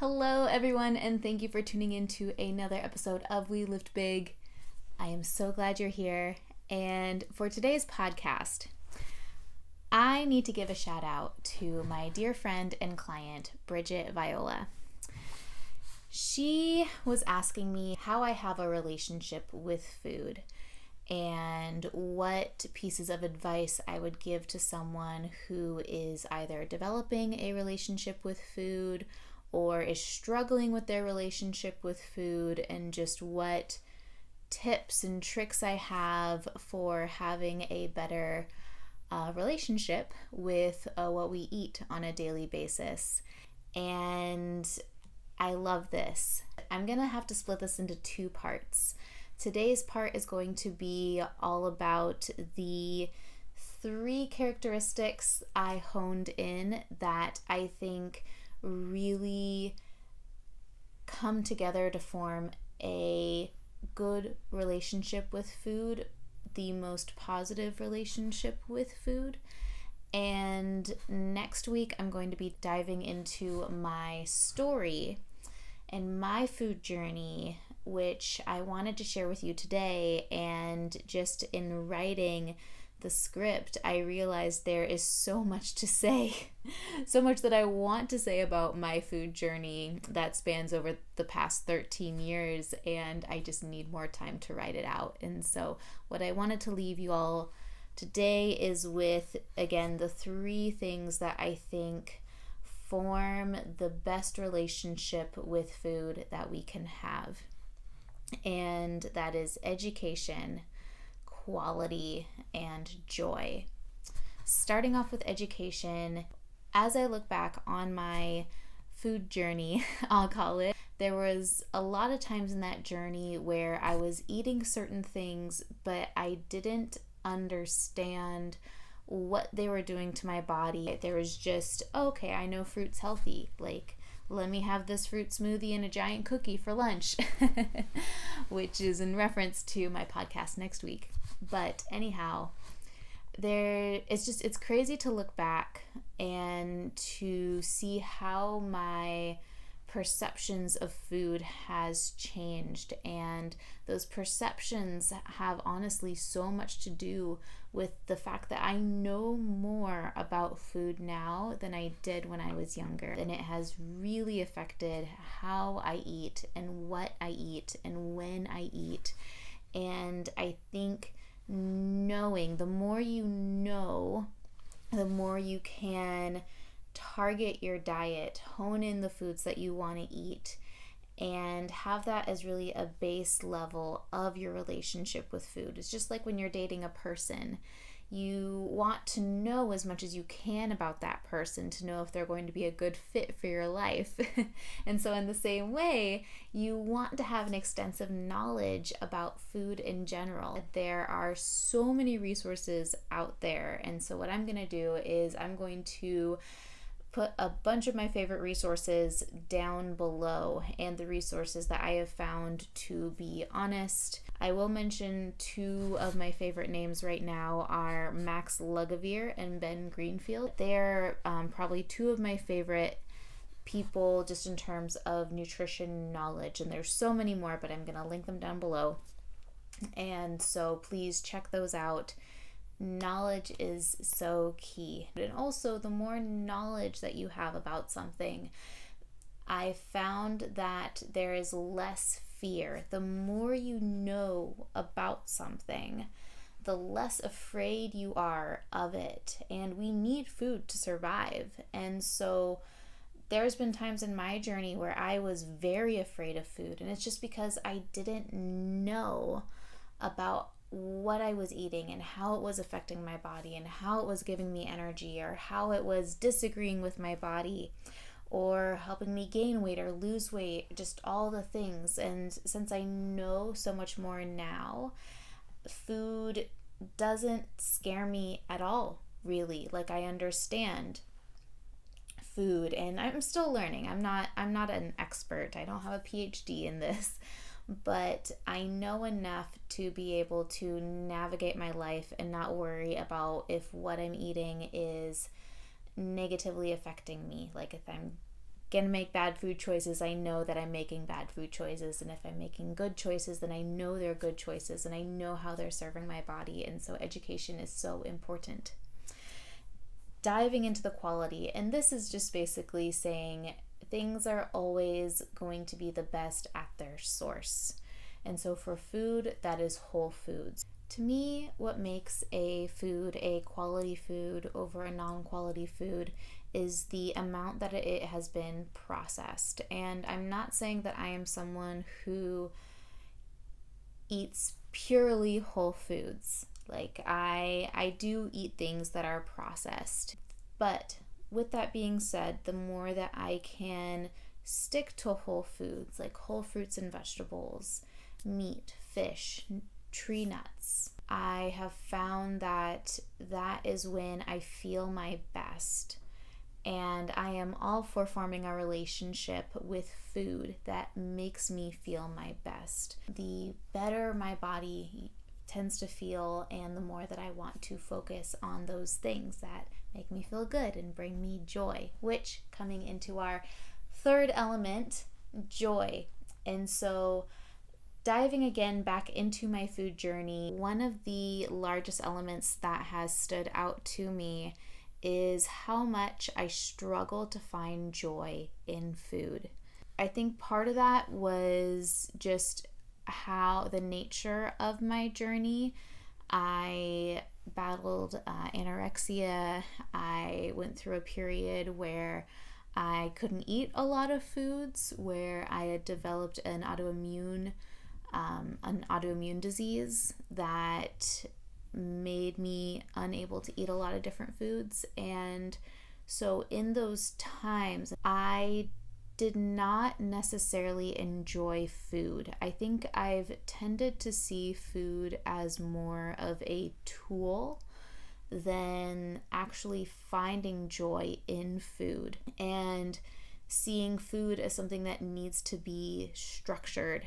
Hello, everyone, and thank you for tuning in to another episode of We Lift Big. I am so glad you're here. And for today's podcast, I need to give a shout out to my dear friend and client, Briggitte Viola. She was asking me how I have a relationship with food and what pieces of advice I would give to someone who is either developing a relationship with food or is struggling with their relationship with food, and just what tips and tricks I have for having a better relationship with what we eat on a daily basis. And I love this. I'm gonna have to split this into two parts. Today's part is going to be all about the 3 characteristics I honed in that I think really come together to form a good relationship with food, the most positive relationship with food. And next week I'm going to be diving into my story and my food journey, which I wanted to share with you today. And just in writing the script, I realized there is so much to say, so much that I want to say about my food journey that spans over the past 13 years, and I just need more time to write it out. And so what I wanted to leave you all today is with, again, the 3 things that I think form the best relationship with food that we can have. And that is education, quality, and joy. Starting off with education, as I look back on my food journey, I'll call it, there was a lot of times in that journey where I was eating certain things, but I didn't understand what they were doing to my body. There was just, okay, I know fruit's healthy. Like, let me have this fruit smoothie and a giant cookie for lunch, which is in reference to my podcast next week. But anyhow, it's crazy to look back and to see how my perceptions of food has changed, and those perceptions have honestly so much to do with the fact that I know more about food now than I did when I was younger, and it has really affected how I eat and what I eat and when I eat. And I think knowing, the more you know, the more you can target your diet, hone in the foods that you want to eat, and have that as really a base level of your relationship with food. It's just like when you're dating a person. You want to know as much as you can about that person to know if they're going to be a good fit for your life. And so in the same way, you want to have an extensive knowledge about food in general. There are so many resources out there. And so what I'm going to do is I'm going to put a bunch of my favorite resources down below, and the resources that I have found to be honest. I will mention 2 of my favorite names right now are Max Lugavere and Ben Greenfield. They're probably 2 of my favorite people just in terms of nutrition knowledge, and there's so many more, but I'm going to link them down below. And so please check those out. Knowledge is so key. And also, the more knowledge that you have about something, I found that there is less fear. The more you know about something, the less afraid you are of it. And we need food to survive. And so there's been times in my journey where I was very afraid of food, and it's just because I didn't know about what I was eating and how it was affecting my body and how it was giving me energy, or how it was disagreeing with my body or helping me gain weight or lose weight, just all the things. And since I know so much more now, food doesn't scare me at all, really. Like, I understand food, and I'm still learning. I'm not an expert. I don't have a PhD in this, but I know enough to be able to navigate my life and not worry about if what I'm eating is negatively affecting me. Like if I'm going to make bad food choices, I know that I'm making bad food choices. And if I'm making good choices, then I know they're good choices and I know how they're serving my body. And so education is so important. Diving into the quality, and this is just basically saying things are always going to be the best at their source. And so for food, that is whole foods. To me, what makes a food a quality food over a non-quality food is the amount that it has been processed. And I'm not saying that I am someone who eats purely whole foods. Like I do eat things that are processed. But with that being said, the more that I can stick to whole foods, like whole fruits and vegetables, meat, fish, tree nuts, I have found that that is when I feel my best. And I am all for forming a relationship with food that makes me feel my best. The better my body tends to feel, and the more that I want to focus on those things that make me feel good and bring me joy, which, coming into our third element, joy. And so diving again back into my food journey, one of the largest elements that has stood out to me is how much I struggle to find joy in food. I think part of that was just how the nature of my journey. I battled anorexia. I went through a period where I couldn't eat a lot of foods, where I had developed an autoimmune disease that made me unable to eat a lot of different foods. And so in those times, I did not necessarily enjoy food. I think I've tended to see food as more of a tool than actually finding joy in food, and seeing food as something that needs to be structured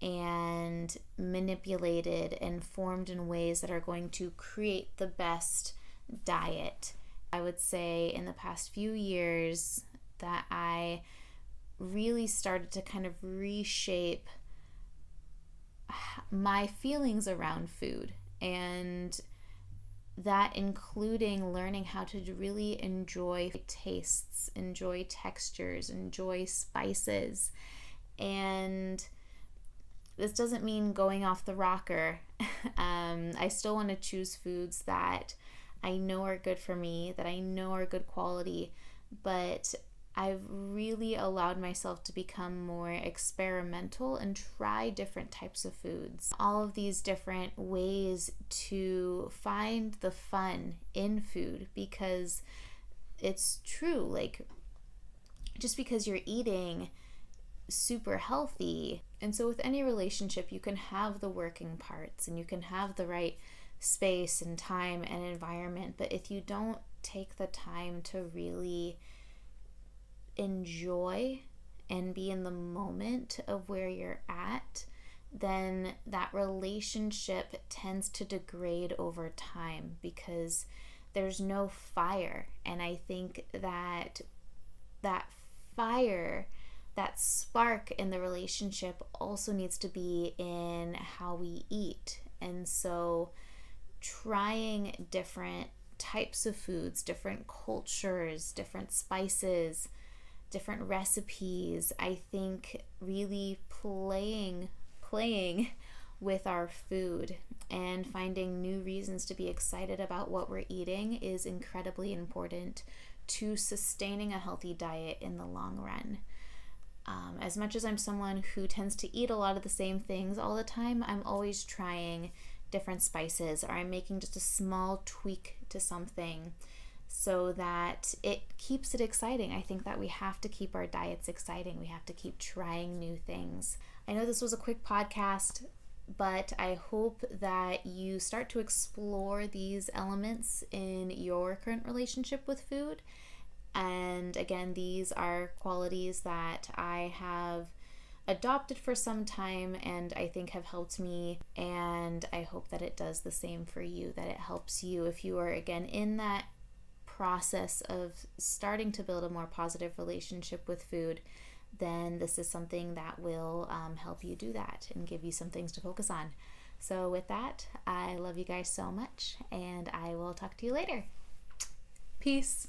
and manipulated and formed in ways that are going to create the best diet. I would say in the past few years that I really started to kind of reshape my feelings around food, and that including learning how to really enjoy tastes, enjoy textures, enjoy spices. And this doesn't mean going off the rocker. I still want to choose foods that I know are good for me, that I know are good quality, but I've really allowed myself to become more experimental and try different types of foods. All of these different ways to find the fun in food, because it's true, like just because you're eating super healthy. And so with any relationship, you can have the working parts and you can have the right space and time and environment, but if you don't take the time to really enjoy and be in the moment of where you're at, then that relationship tends to degrade over time because there's no fire. And I think that fire, that spark in the relationship also needs to be in how we eat. And so trying different types of foods, different cultures, different spices, different recipes, I think really playing with our food and finding new reasons to be excited about what we're eating is incredibly important to sustaining a healthy diet in the long run. As much as I'm someone who tends to eat a lot of the same things all the time, I'm always trying different spices, or I'm making just a small tweak to something so that it keeps it exciting. I think that we have to keep our diets exciting. We have to keep trying new things. I know this was a quick podcast, but I hope that you start to explore these elements in your current relationship with food. And again, these are qualities that I have adopted for some time and I think have helped me, and I hope that it does the same for you, that it helps you if you are again in that process of starting to build a more positive relationship with food, then this is something that will help you do that and give you some things to focus on. So with that, I love you guys so much, and I will talk to you later. Peace.